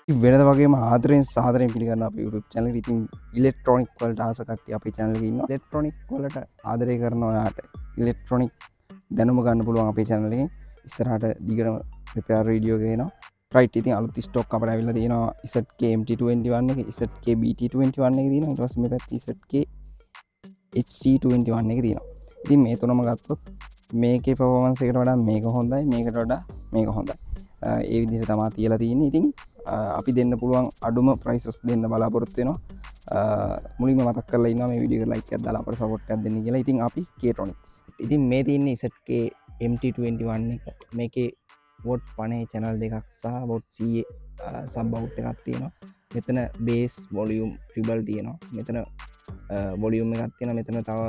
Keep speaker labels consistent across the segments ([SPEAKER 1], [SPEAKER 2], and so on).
[SPEAKER 1] වෙනද වගේ ආදරෙන් සාදරයෙන් පිළිගන්න අප YouTube channel එක. ඉතින් ඉලෙක්ට්‍රොනික් වලට ආස කට්ටිය අපේ channel එකේ ඉන්නවා. ඉලෙක්ට්‍රොනික් වලට ආදරය කරන ඔයාට ඉලෙක්ට්‍රොනික් දැනුම ගන්න පුළුවන් අපේ channel එකෙන්. ඉස්සරහට දිගටම repair video ගේනවා. right ඉතින් අලුත් stock අපිට අවිල්ලා තියෙනවා ZK MT21 එක, ZK BT21 එක තියෙනවා. ඊට පස්සේ මේ පැත්තේ ZK HT21 එක තියෙනවා. ඉතින් මේ තුනම ගත්තොත් මේකේ performance එකට වඩා මේක හොඳයි, මේකට වඩා මේක හොඳයි. ඒ විදිහට තමයි තියලා තියෙන්නේ. ඉතින් අපි දෙන්න පුළුවන් අඩුම ප්‍රයිසස් දෙන්න බලාපොරොත්තු වෙනවා. මුලින්ම මතක් කරලා ඉන්නවා මේ වීඩියෝ එක ලයික් එකක් දාලා අපට සපෝට් එකක් දෙන්න කියලා. ඉතින් අපි K-Tronics. ඉතින් මේ තියෙන්නේ ZK MT21 එක. මේකේ වොට් 50 channel දෙකක් සහ වොට් 100 sub out එකක් තියෙනවා. මෙතන bass volume treble තියෙනවා. මෙතන volume එකක් තියෙනවා. මෙතන තව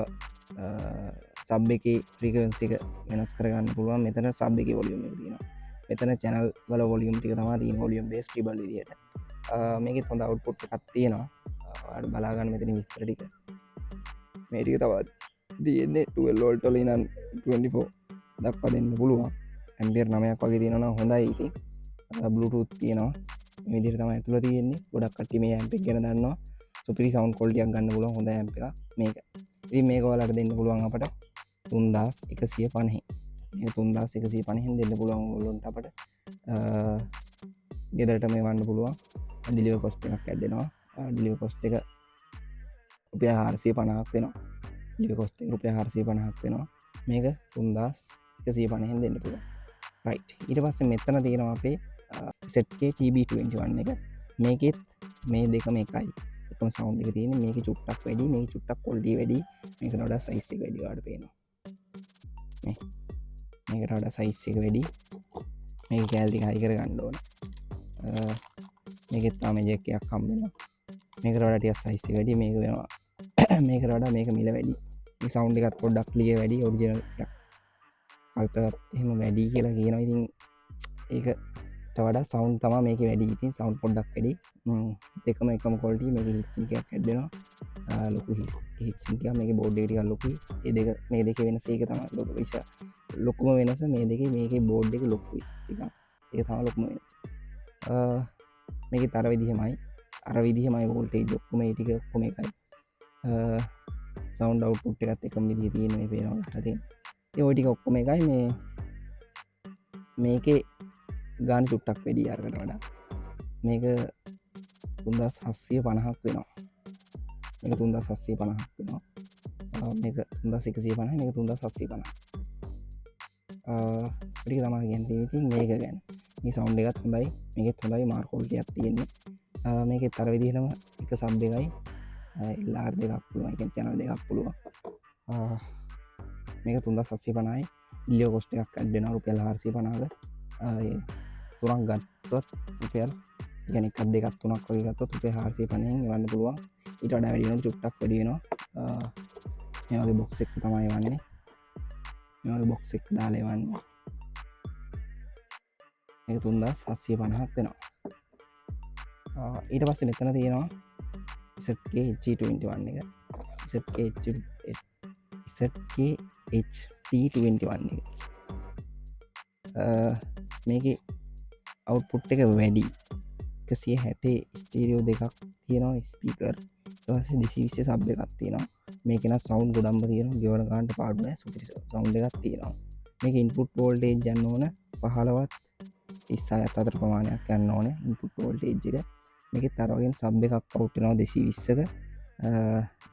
[SPEAKER 1] sub එකේ frequency එක වෙනස් කරගන්න පුළුවන්. මෙතන sub එකේ volume එක තියෙනවා. මෙතන channel වල volume ටික තමයි තියෙන volume base treble විදියට. මේකෙත් හොඳ output එකක් තියෙනවා. ඔයාලට බලා ගන්න මෙතන විස්තර ටික. මේ ටික තව තියෙන්නේ 12 volt වල ඉඳන් 24 දක්වා දෙන්න පුළුවන්. ampere 9ක් වගේ තියෙනවා නම් හොඳයි. ඉතින් bluetooth තියෙනවා. මේ විදිහට තමයි ඇතුළේ තියෙන්නේ. ගොඩක් කට්ටිය මේ amp එක ගැන දන්නවා. superior sound quality එකක් ගන්න පුළුවන් හොඳ amp එකක් මේක. ඉතින් මේක ඔයාලට දෙන්න පුළුවන් අපට 3150. මේ 3150 දෙන්න පුළුවන් ඔයගොල්ලන්ට අපට ගෙදරට මේ වන්න පුළුවන්. ඩිලිවරි කොස්ට් එකක් ඇඩ් වෙනවා. ඩිලිවරි කොස්ට් එක රුපියල් 450ක් වෙනවා. ඩිලිවරි කොස්ට් එක රුපියල් 450ක් වෙනවා. මේක 3150 දෙන්න පුළුවන්. රයිට්. ඊට පස්සේ මෙතන තියෙනවා අපේ ZK TB21 එක. මේකෙත් මේ දෙකම එකයි. එකම සවුන්ඩ් එක තියෙන්නේ. මේකේ චුට්ටක් වැඩි, මේකේ චුට්ටක් ක්වොලිටි වැඩි. මේකට වඩා සයිස් එක වැඩි වඩ පේනවා. මේ මේකට වඩා සයිස් එක වැඩි. මේක කෑලි ටික හයි කර ගන්න ඕන. මේකෙත් තාම ජැක් එකක් හම්බ වෙනවා. මේකට වඩා ටිකක් සයිස් එක වැඩි. මේක වෙනවා මේකට වඩා මේක මිල වැඩි. මේ සවුන්ඩ් එකත් පොඩ්ඩක් ක්ලියර් වැඩි. ඔරිජිනල් එකක් කල්පවත් එහෙම වැඩි කියලා කියනවා. ඉතින් ඒකට වඩා සවුන්ඩ් තමයි මේකේ වැඩි. ඉතින් සවුන්ඩ් පොඩ්ඩක් වැඩි. දෙකම එකම ක්වොලිටි. මේකේ හීට් සින්ක් එකක් ඇඩ් වෙනවා. ලොකු හීට් සින්ක් එකක්. මේකේ බෝඩ් එක ටිකක් ලොකුයි. මේ දෙකේ වෙනස ඒක තමයි ලොකුම වෙනස. මේ දෙකේ මේකේ බෝඩ් එක ලොකුයි ටිකක්. ඒක තමයි ලොකුම වෙනස. මේකේ තර විදිහමයි. අර විදිහමයි වෝල්ටේජ් ඔක්කොම ඒ ටික ඔක්කොම එකයි. සවුන්ඩ් අවුට්පුට් එකත් එකම විදිහේ තියෙන මේ පේනවා ගහලා තියෙන. ඒ ඔය ටික ඔක්කොම එකයි. මේකේ ගාන චුට්ටක් වැඩි අරකට වඩා. මේක 3750ක් වෙනවා. මේක 3750ක් වෙනවා. මේක 3150, මේක 3750. ටික තමයි කියන්නේ. ඉතින් මේක ගැන මේ සවුන්ඩ් එකත් හොඳයි. මේකෙත් හොඳයි මාර් ක්වොලිටි එකක් තියෙන්නේ. මේකෙත් අර විදිහටම එක සබ් එකයි LR දෙකක් පුළුවන්. ඒ කියන්නේ channel දෙකක් පුළුවන්. මේක 3750යි. ඩිලිවරි කොස්ට් එකක් ඇඩ් වෙනවා රුපියල් 450ක. තුනක් ගත්තොත් රුපියල් කියන්නේ එකක් දෙකක් තුනක් වගේ ගත්තොත් රුපියල් 450න් එවන්න පුළුවන්. ඊට වඩා වැඩි වෙනවා චුට්ටක් වැඩි වෙනවා. මේ වගේ බොක්ස් එක තමයි එවන්නේ. මේ වගේ බොක්ස් එක දාලා එවන්නේ. මේක 3750ක් වෙනවා. ඊට පස්සේ මෙතන තියෙනවා ZK HT21 එක. ZK HT21 එක. මේකේ අවුට්පුට් එක වැඩි. 160 ස්ටීරියෝ දෙකක් තියෙනවා ස්පීකර්. ඊට පස්සේ 220 සබ් එකක් තියෙනවා. මේකේ නම් සවුන්ඩ් ගොඩක්ම තියෙනවා. ගෙවන ගන්නට පාඩු නෑ. සුපිරි සවුන්ඩ් එකක් තියෙනවා. මේක ඉන්පුට් වෝල්ටේජ් යන්න ඕන 15වත් 36ත් අතර ප්‍රමාණයක් යන්න ඕනේ ඉන්පුට් වෝල්ටේජ් එක. මේකෙත් අර වගේම සබ් එකක් අවුට් වෙනවා 220ක.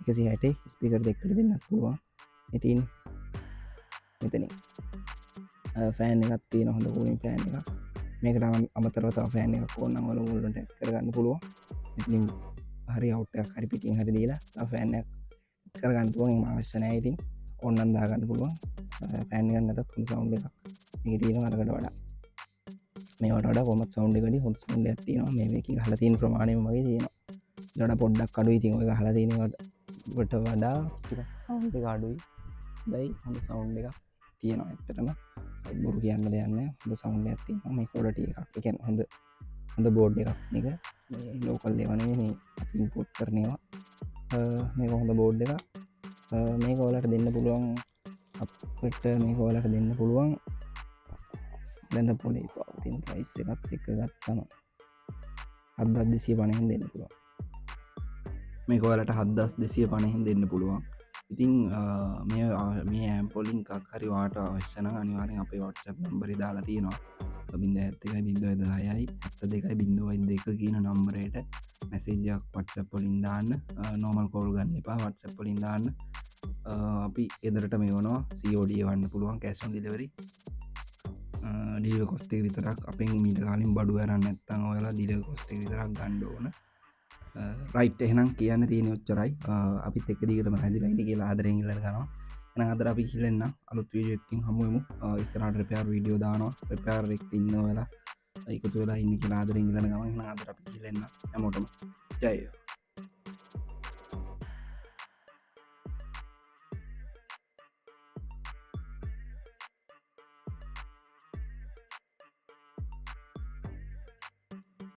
[SPEAKER 1] 160 ස්පීකර් දෙකකට දෙන්නත් පුළුවන්. ඉතින් මෙතනින් ෆෑන් එකක් තියෙනවා. හොඳ කූලින් ෆෑන් එකක්. මේකට අමතරව තව ෆෑන් එකක් ඕන නම් ඔයගොල්ලන්ට ඇඩ් කරගන්න පුළුවන්. ඉතින් හරි අවුට් එකක් හරි පිටින් හරි දීලා තව ෆෑන් එකක් කරගන්න පුළුවන්. එහෙම අවශ්‍ය නැහැ. ඉතින් ඕනනම් දාගන්න පුළුවන්. ෆෑන් එකක් නැතත් හොඳ සවුන්ඩ් එකක් මේකේ තියෙනවා අරකට වඩා. මේවට වඩා කොහොමත් සවුන්ඩ් එක වැඩි හොඳ සවුන්ඩ් එකක් තියෙනවා. මේකේ ගහලා තියෙන ප්‍රමාණයම වගේ තියෙනවා. ඊට වඩා පොඩ්ඩක් අඩුයි. ඉතින් ඔය ගහලා තියෙන එකට වඩා ටිකක් සවුන්ඩ් එක අඩුයි. බයි හොඳ සවුන්ඩ් එකක් තියෙනවා. ඇත්තටම බොරු කියන්න දෙයක් නැහැ. හොඳ සවුන්ඩ් එකක් තියෙනවා. මේ ක්වොලිටි එකක්. ඒ කියන්නේ හොඳ බෝඩ් එකක් මේක. මේ ලෝකල් ඒවා නෙමෙයි මේ අපි ඉම්පෝට් කරන ඒවා. මේක හොඳ බෝඩ් එකක්. මේක ඔයාලට දෙන්න පුළුවන් අපිට මේක ඔයාලට දෙන්න පුළුවන් දැන් පොලේ පවතින ප්‍රයිස් එකත් එක්ක ගත්තම 7250 දෙන්න පුළුවන්. මේක ඔයාලට 7250 දෙන්න පුළුවන්. ඉතින් මේ ඇම්පොලින් එකක් හරි වාට අවශ්‍ය නම් අනිවාර්යෙන් අපේ WhatsApp නම්බරේ දාලා තියෙනවා. 0.1.10යි 72.02 කියන නම්බරයට මැසේජ් එකක් WhatsApp වලින් දාන්න. normal call ගන්න එපා. WhatsApp වලින් දාන්න. අපි එදරට මේ වනවා COD වන්න පුළුවන් cash on delivery. Delivery cost එක විතරක් අපෙන් මීට කලින් බඩු අරන් නැත්නම් ඔයාලා ඩිලිවරි කොස්ට් එක විතරක් ගන්න ඕන. රයිට් එහෙනම් කියන්න තියෙන ඔච්චරයි. අපිත් එක්ක දිගටම රැඳිලා ඉන්න කියලා ආදරෙන් ඉල්ලන කරනවා. එහෙනම් අද අපි කිල්ලෙන්න අලුත් වීඩියෝ එකකින් හමු වෙමු. ඉස්සරහට රිපෙයාර් වීඩියෝ දානවා. රිපෙයාර් එකක් ඉන්න ඔයාලා එකතු වෙලා ඉන්න කියලා ආදරෙන් ඉල්ලන ගමන් එහෙනම් අද අපි කිල්ලෙන්න හැමෝටම ජය වේවා.